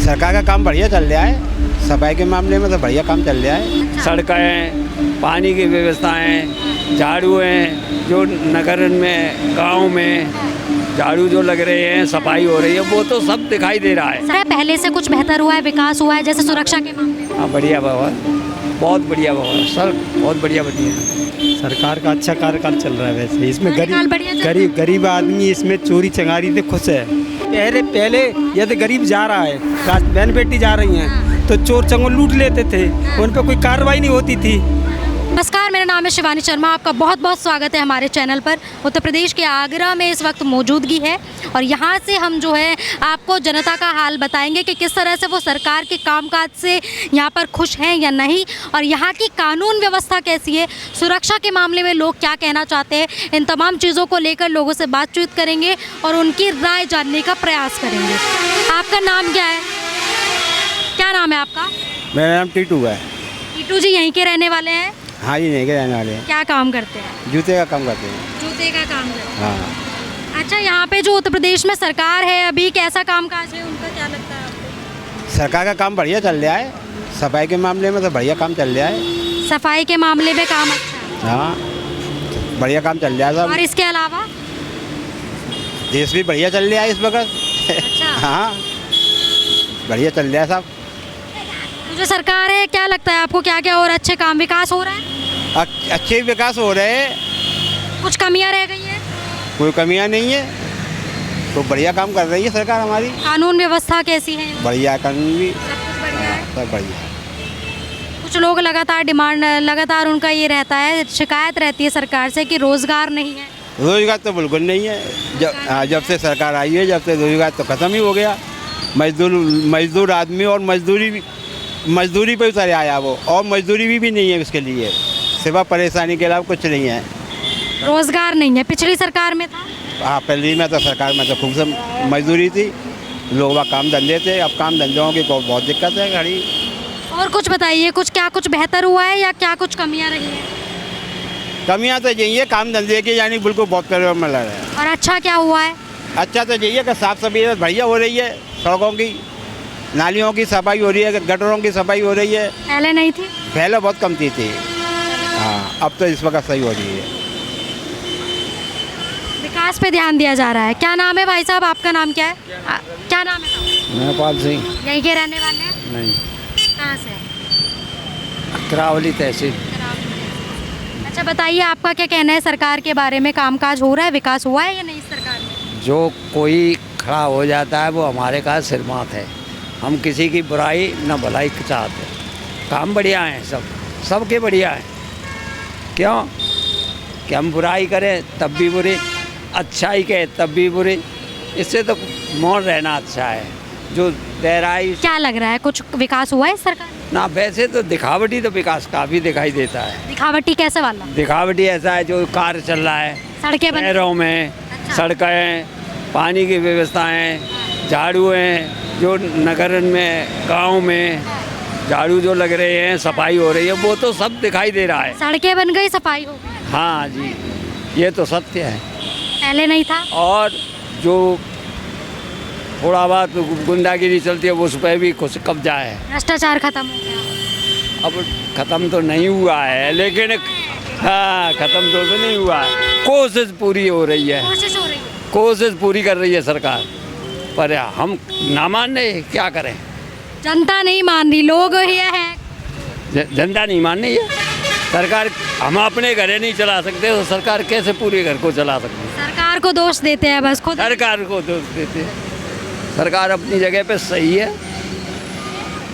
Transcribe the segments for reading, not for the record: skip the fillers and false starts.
सरकार का काम बढ़िया चल रहा है। सफाई के मामले में तो बढ़िया काम चल रहा है। सड़कें, पानी की व्यवस्थाएं, झाड़ू हैं जो नगर में, गांव में झाड़ू जो लग रहे हैं, सफाई हो रही है, वो तो सब दिखाई दे रहा है। सर पहले से कुछ बेहतर हुआ है, विकास हुआ है, जैसे सुरक्षा के मामले में? हाँ, बढ़िया बाबा, बहुत बढ़िया बाबा, सर बहुत बढ़िया बढ़िया। सरकार का अच्छा कार्यकाल चल रहा है। वैसे इसमें कार्यकाल बढ़िया चल रहा है। गरीब आदमी इसमें चोरी चंगारी से खुश है। पहले यदि गरीब जा रहा है, बहन बेटी जा रही हैं, तो चोर चंगोर लूट लेते थे, उन पर कोई कार्रवाई नहीं होती थी। नमस्कार, मेरा नाम है शिवानी शर्मा। आपका बहुत बहुत स्वागत है हमारे चैनल पर। उत्तर प्रदेश के आगरा में इस वक्त मौजूदगी है और यहाँ से हम जो है आपको जनता का हाल बताएंगे कि किस तरह से वो सरकार के कामकाज से यहाँ पर खुश हैं या नहीं, और यहाँ की कानून व्यवस्था कैसी है, सुरक्षा के मामले में लोग क्या कहना चाहते हैं। इन तमाम चीज़ों को लेकर लोगों से बातचीत करेंगे और उनकी राय जानने का प्रयास करेंगे। आपका नाम क्या है? क्या नाम है आपका? मेरा नाम टीटू है। टीटू जी यहीं के रहने वाले हैं? हाँ जी, नहीं के रहने वाले हैं। क्या काम करते हैं? जूते का काम करते हैं। जूते का काम करते हाँ। हैं। अच्छा, यहाँ पे जो उत्तर प्रदेश में सरकार है अभी, कैसा कामकाज है उनका, क्या लगता है आपको? सरकार का काम बढ़िया चल रहा है। सफाई के मामले में तो बढ़िया काम चल रहा है। सफाई के मामले में काम अच्छा है। हाँ, बढ़िया काम चल रहा है और सब। इसके अलावा? देश भी बढ़िया चल रहा है इस वक्त। अच्छा। हाँ, बढ़िया चल रहा है सब। तो जो सरकार है, क्या लगता है आपको, क्या क्या और अच्छे काम, विकास हो रहा है? अच्छे विकास हो रहे हैं। कुछ कमियां रह गई हैं? कोई कमियां नहीं है, तो बढ़िया काम कर रही है सरकार हमारी। कानून व्यवस्था कैसी है? बढ़िया कानून भी सब कुछ बढ़िया है। सब बढ़िया। कुछ लोग लगातार उनका ये रहता है, शिकायत रहती है सरकार से कि रोजगार नहीं है। रोजगार तो बिल्कुल नहीं है। जब से सरकार आई है, जब से रोजगार तो खत्म ही हो गया। मजदूर आदमी और मजदूरी पे उतर आया वो, और मजदूरी भी नहीं है उसके लिए, सिवा परेशानी के अलावा कुछ नहीं है। रोजगार नहीं है। पिछली सरकार में था? हाँ, पहली में तो सरकार में तो खूब सब मजदूरी थी, लोग वहाँ काम धंधे थे। अब काम धंधों की बहुत दिक्कत है खड़ी। और कुछ बताइए, कुछ बेहतर हुआ है या क्या कुछ कमियां रही हैं? कमियाँ तो यही है, काम धंधे की यानी बिल्कुल बहुत प्रॉब्लम लग रहा है। और अच्छा क्या हुआ है? अच्छा तो यही है कि साफ सफाई बढ़िया हो रही है, सड़कों की, नालियों की सफाई हो रही है, गटरों की सफाई हो रही है। पहले नहीं थी? पहले बहुत कम थी। हाँ, अब तो इस वक्त सही हो रही है। विकास पे ध्यान दिया जा रहा है। क्या नाम है भाई साहब, आपका नाम क्या है? क्या नाम है? नेपाल सिंह। यहीं के रहने वाले हैं? नहीं, कहाँ से? करावली तहसील। अच्छा बताइए, आपका क्या कहना है सरकार के बारे में? कामकाज हो रहा है, विकास हुआ है या नहीं इस सरकार में? जो कोई खड़ा हो जाता है वो हमारे का सिरमात है। हम किसी की बुराई न भलाई चाहते। काम बढ़िया हैं, सबके बढ़िया हैं। क्यों कि हम बुराई करें तब भी बुरी, अच्छाई कहे तब भी बुरी। इससे तो मौन रहना अच्छा है। जो गहराई, क्या लग रहा है, कुछ विकास हुआ है इस सरकार में? ना वैसे तो दिखावटी तो विकास काफ़ी दिखाई देता है। दिखावटी कैसे वाला? दिखावटी ऐसा है जो कार्य चल रहा है सड़कें बन शहरों में। अच्छा। सड़कें, पानी की व्यवस्थाएं, झाड़ू हैं जो नगर में, गांव में झाड़ू जो लग रहे हैं, सफाई हो रही है, वो तो सब दिखाई दे रहा है। सड़कें बन गई, सफाई हो गई। हाँ जी, ये तो सत्य है। पहले नहीं था? और जो थोड़ा बहुत गुंडागिरी चलती है उस पर भी कुछ कब्जा है। भ्रष्टाचार खत्म हो गया? अब ख़त्म तो नहीं हुआ है, लेकिन हाँ, ख़त्म तो नहीं हुआ है। कोशिश पूरी हो रही है, कोशिश हो रही है। कोशिश पूरी कर रही है सरकार, पर हम ना मान रहे, क्या करें। जनता नहीं मान रही, लोग ये है। जनता नहीं मान रही है। सरकार, हम अपने घरे नहीं चला सकते तो सरकार कैसे पूरे घर को चला सकती है? सरकार को दोष देते हैं बस, खुद सरकार को दोष देते हैं। सरकार अपनी जगह पे सही है,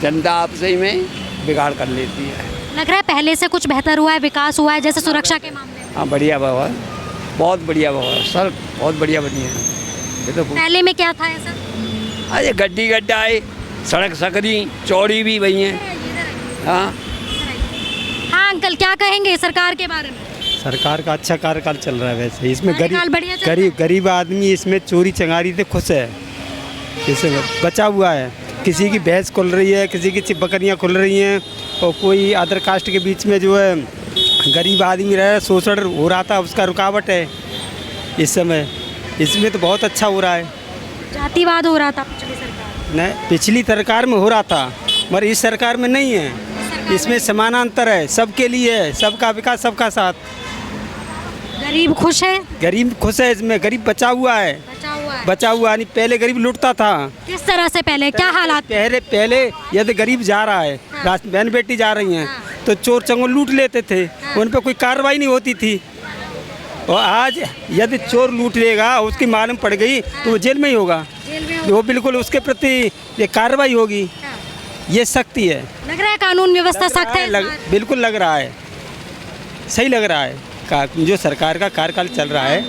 जनता आपसे में बिगाड़ कर लेती है। लग रहा है पहले से कुछ बेहतर हुआ है, विकास हुआ है, जैसे सुरक्षा के मामले में? हाँ, बढ़िया बाबा, बहुत बढ़िया बाबा, सर बहुत बढ़िया बनी है। ये तो पहले में क्या था ऐसा? अरे गड्ढा है, सड़क सकरी चौड़ी भी भई हैं। हाँ हाँ अंकल, क्या कहेंगे सरकार के बारे में? सरकार का अच्छा कार्यकाल चल रहा है। वैसे इसमें कार्यकाल बढ़िया चल रहा है। गरीब आदमी इसमें चोरी चंगारी से खुश है। इससे बचा हुआ है। किसी की भैंस खुल रही है, किसी की बकरियां खुल रही हैं, और कोई अदर कास्ट के बीच में जो है गरीब आदमी रह शोषण हो रहा था, उसका रुकावट है इस समय। इसमें तो बहुत अच्छा हो रहा है। जातिवाद हो रहा था पिछली सरकार नहीं, पिछली सरकार में हो रहा था मगर इस सरकार में नहीं है। इसमें समानांतर है, सबके लिए है, सबका विकास सबका साथ। गरीब खुश है, गरीब खुश है, इसमें गरीब बचा हुआ है। बचा हुआ नहीं, पहले गरीब लुटता था। किस तरह से पहले क्या हालात? पहले यदि गरीब जा रहा है, बहन बेटी जा रही हैं, तो चोर चंगोर लूट लेते थे, उन पर कोई कार्रवाई नहीं होती थी। और आज यदि चोर लूट लेगा, उसकी मालूम पड़ गई तो वो जेल में ही होगा। वो बिल्कुल उसके प्रति ये कार्रवाई होगी, ये सख्ती है। लग रहा है कानून व्यवस्था सख्त है इस बार? बिल्कुल लग रहा है, सही लग रहा है। जो सरकार का कार्यकाल चल रहा है,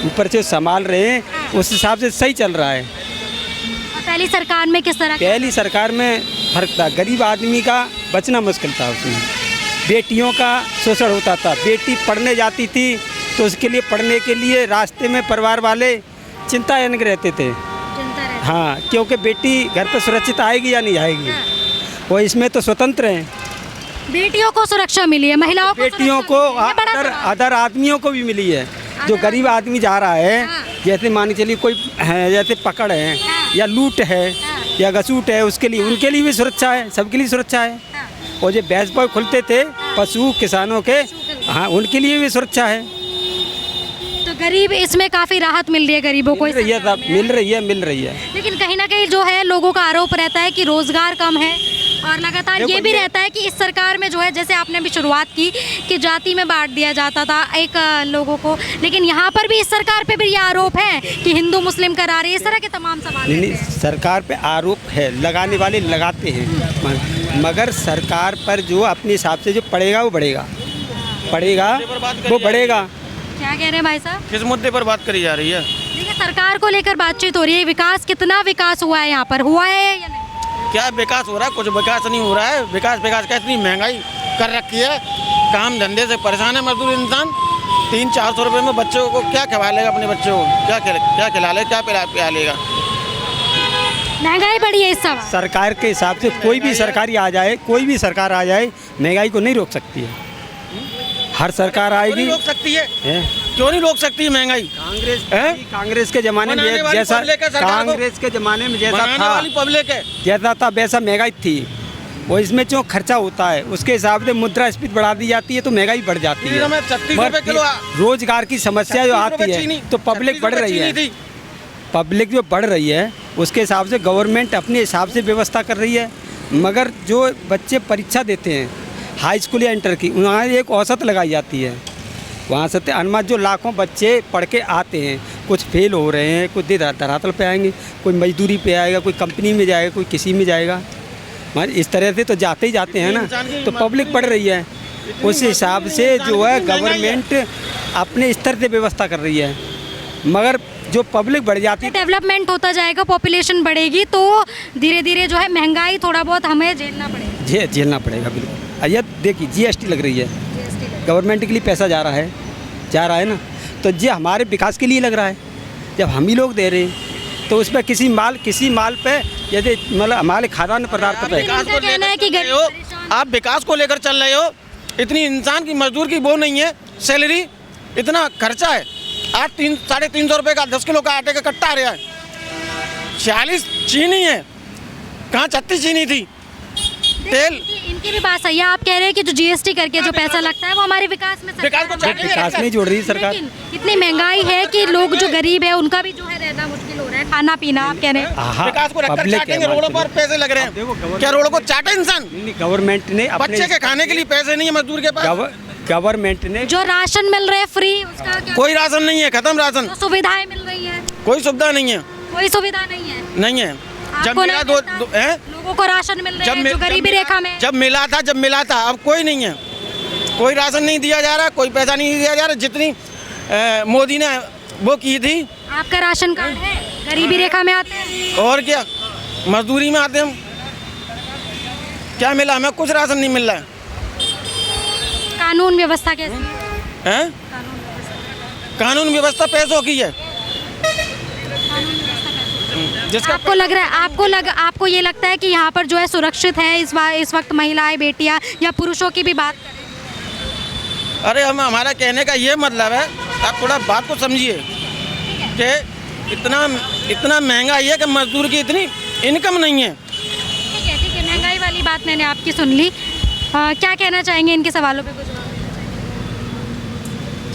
ऊपर से संभाल रहे हैं, उस हिसाब से सही चल रहा है। और पहली सरकार में किस तरह? पहली सरकार में फर्क था, गरीब आदमी का बचना मुश्किल था। उसमें बेटियों का शोषण होता था। बेटी पढ़ने जाती थी तो उसके लिए पढ़ने के लिए रास्ते में परिवार वाले चिंताजनक रहते थे। हाँ, क्योंकि बेटी घर पर सुरक्षित आएगी या नहीं आएगी। और इसमें तो स्वतंत्र हैं, बेटियों को सुरक्षा मिली है, महिलाओं को बेटियों को अदर आदमियों को भी मिली है। जो गरीब आदमी जा रहा है, जैसे मान के चलिए कोई है, जैसे पकड़ है या लूट है या गसूट है, उसके लिए उनके लिए भी सुरक्षा है, सबके लिए सुरक्षा है। और जो भैंस पर खुलते थे पशु किसानों के, हाँ, उनके लिए भी सुरक्षा है। तो गरीब इसमें काफ़ी राहत मिल रही है गरीबों को? मिल रही है। लेकिन कहीं ना कहीं जो है लोगों का आरोप रहता है कि रोजगार कम है, और लगातार ये भी रहता है कि इस सरकार में जो है, जैसे आपने अभी शुरुआत की कि जाति में बांट दिया जाता था एक लोगों को, लेकिन यहाँ पर भी इस सरकार पे भी ये आरोप है कि हिंदू मुस्लिम करा रही है। इस तरह के तमाम सवाल नहीं, सरकार पे आरोप है, लगाने वाले लगाते हैं, मगर सरकार पर जो अपने हिसाब से जो पड़ेगा वो बढ़ेगा, वो बढ़ेगा। क्या कह रहे हैं भाई साहब? किस मुद्दे पर बात करी जा रही है? देखिए, सरकार को लेकर बातचीत हो रही है। विकास, कितना विकास हुआ है यहाँ पर, हुआ है या नहीं? क्या विकास हो रहा है? कुछ विकास नहीं हो रहा है। विकास का इतनी महंगाई कर रखी है, काम धंधे से परेशान है मजदूर इंसान। 300-400 रुपये में बच्चों को क्या खिला लेगा? अपने बच्चों को क्या खिला लेगा, क्या पिला लेगा? महंगाई बढ़ी है इस समय। सरकार के हिसाब से कोई भी सरकारी आ जाए, कोई भी सरकार आ जाए, महंगाई को नहीं रोक सकती है। हर सरकार आएगी, रोक सकती है। क्यों नहीं रोक सकती महंगाई? कांग्रेस के जमाने में जैसा, कांग्रेस के जमाने में जैसा था, पब्लिक है, जैसा था वैसा महंगाई थी। वो इसमें जो खर्चा होता है उसके हिसाब से मुद्रास्फीति बढ़ा दी जाती है तो महंगाई बढ़ जाती है। रोजगार की समस्या जो आती है तो पब्लिक बढ़ रही है, पब्लिक जो बढ़ रही है उसके हिसाब से गवर्नमेंट अपने हिसाब से व्यवस्था कर रही है। मगर जो बच्चे परीक्षा देते हैं हाई स्कूल या इंटर की, वहाँ एक औसत लगाई जाती है। वहाँ से अनुमान जो लाखों बच्चे पढ़ के आते हैं, कुछ फेल हो रहे हैं, कुछ धरातल पे आएंगे, कोई मजदूरी पे आएगा, कोई कंपनी में जाएगा, कोई किसी में जाएगा। इस तरह से तो जाते ही जाते हैं ना, तो पब्लिक पढ़ रही है। उस हिसाब से जो है गवर्नमेंट अपने स्तर से व्यवस्था कर रही है। मगर जो पब्लिक बढ़ जाती है, डेवलपमेंट होता जाएगा, पॉपुलेशन बढ़ेगी, तो धीरे धीरे जो है महंगाई थोड़ा बहुत हमें झेलना पड़ेगा। झेलना पड़ेगा, बिल्कुल। ये देखिए GST लग रही है, गवर्नमेंट के लिए पैसा जा रहा है ना, तो ये हमारे विकास के लिए लग रहा है। जब हम ही लोग दे रहे हैं तो उसमें किसी माल पे यदि मतलब हमारे खाद्यान्न पदार्थ पे आप विकास को लेकर चल रहे हो। इतनी इंसान की मजदूर की वो नहीं है सैलरी, इतना खर्चा है। आज 300-350 रुपये का 10 किलो का आटे का कट्टा आ रहा है। 40 चीनी है, कहाँ 36 चीनी थी। तेल, इनकी भी बात सही है। आप कह रहे हैं कि जो GST करके जो पैसा लगता है वो हमारे विकास में विकास नहीं जोड़ रही सरकार। इतनी महंगाई है कि लोग जो गरीब है उनका भी जो है रहना मुश्किल हो रहा है, खाना पीना। आप कह रहे हैं विकास को रखकर चाटेंगे, रोडों पर पैसे लग रहे हैं। क्या रोडों को चाटे इंसान? गवर्नमेंट ने बच्चे के खाने के लिए पैसे नहीं है मजदूर के पास। गवर्नमेंट ने जो राशन मिल रहा है फ्री, उसका क्या? कोई राशन नहीं है, खत्म राशन। तो सुविधाएं मिल रही है? कोई सुविधा नहीं है, कोई सुविधा नहीं है। जब मिला लोगों को राशन मिल रहा है जो गरीबी रेखा में। जब मिला था, अब कोई नहीं है। कोई राशन नहीं दिया जा रहा, कोई पैसा नहीं दिया जा रहा। जितनी मोदी ने वो की थी। आपका राशन कार्ड है? गरीबी रेखा में आते हैं और क्या, मजदूरी में आते हम। क्या मिला हमें? कुछ राशन नहीं मिल रहा है। कानून व्यवस्था कैसी है? कानून व्यवस्था पैसों की है। आपको लग रहा है, आपको ये लगता है कि यहाँ पर जो है सुरक्षित है इस वक्त महिलाएं, बेटियाँ या पुरुषों की भी बात करें? अरे हमारा कहने का ये मतलब है, आप थोड़ा बात को समझिए कि इतना महंगा है कि मजदूर की इनकम नहीं है। ठीक है, महंगाई वाली बात मैंने आपकी सुन ली। क्या कहना चाहेंगे इनके सवालों पे?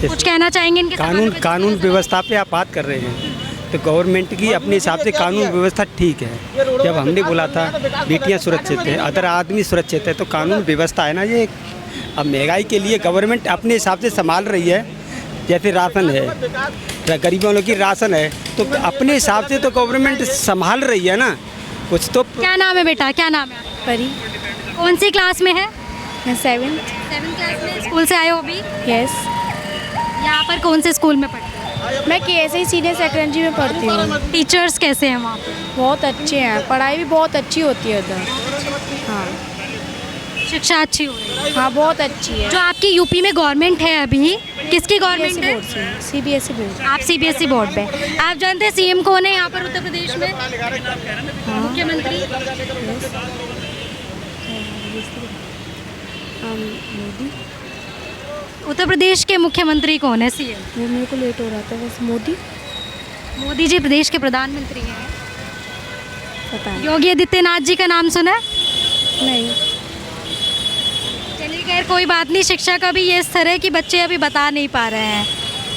कुछ कहना चाहेंगे इनके सवालों कानून पे? कानून व्यवस्था पे आप बात कर रहे हैं तो गवर्नमेंट की अपने हिसाब से कानून व्यवस्था ठीक है। जब हमने बोला था बेटियां सुरक्षित है, अदर आदमी सुरक्षित है, तो कानून व्यवस्था है ना ये। अब महंगाई के लिए गवर्नमेंट अपने हिसाब से संभाल रही है। जैसे राशन है, गरीबों लोग की राशन है, तो अपने हिसाब से तो गवर्नमेंट संभाल रही है ना कुछ तो। क्या नाम है बेटा, क्या नाम है? परी। कौन सी क्लास में है? 7th। 7th क्लास में। स्कूल से आए हो अभी? यस। यहाँ पर कौन से स्कूल में पढ़ते हो? मैं KSI सीनियर सेकेंडरी में पढ़ती हूँ। टीचर्स कैसे हैं वहाँ पे? बहुत अच्छे हैं, पढ़ाई भी बहुत अच्छी होती है उधर। हाँ शिक्षा अच्छी हो रही है? हाँ बहुत अच्छी है। जो आपकी यूपी में गवर्नमेंट है अभी, किसकी गवर्नमेंट है? बोर्ड से, CBSE बोर्ड। आप CBSE बोर्ड पे। आप जानते हैं CM कौन है यहाँ पर उत्तर प्रदेश में? मुख्यमंत्री? मोदी। उत्तर प्रदेश के मुख्यमंत्री कौन है? CM? वो मेरे को लेट हो रहा था बस। मोदी। मोदी जी प्रदेश के प्रधानमंत्री हैं। पता नहीं। योगी आदित्यनाथ जी का नाम सुना है? नहीं। चलिए खैर कोई बात नहीं। शिक्षा का भी ये स्तर है कि बच्चे अभी बता नहीं पा रहे हैं।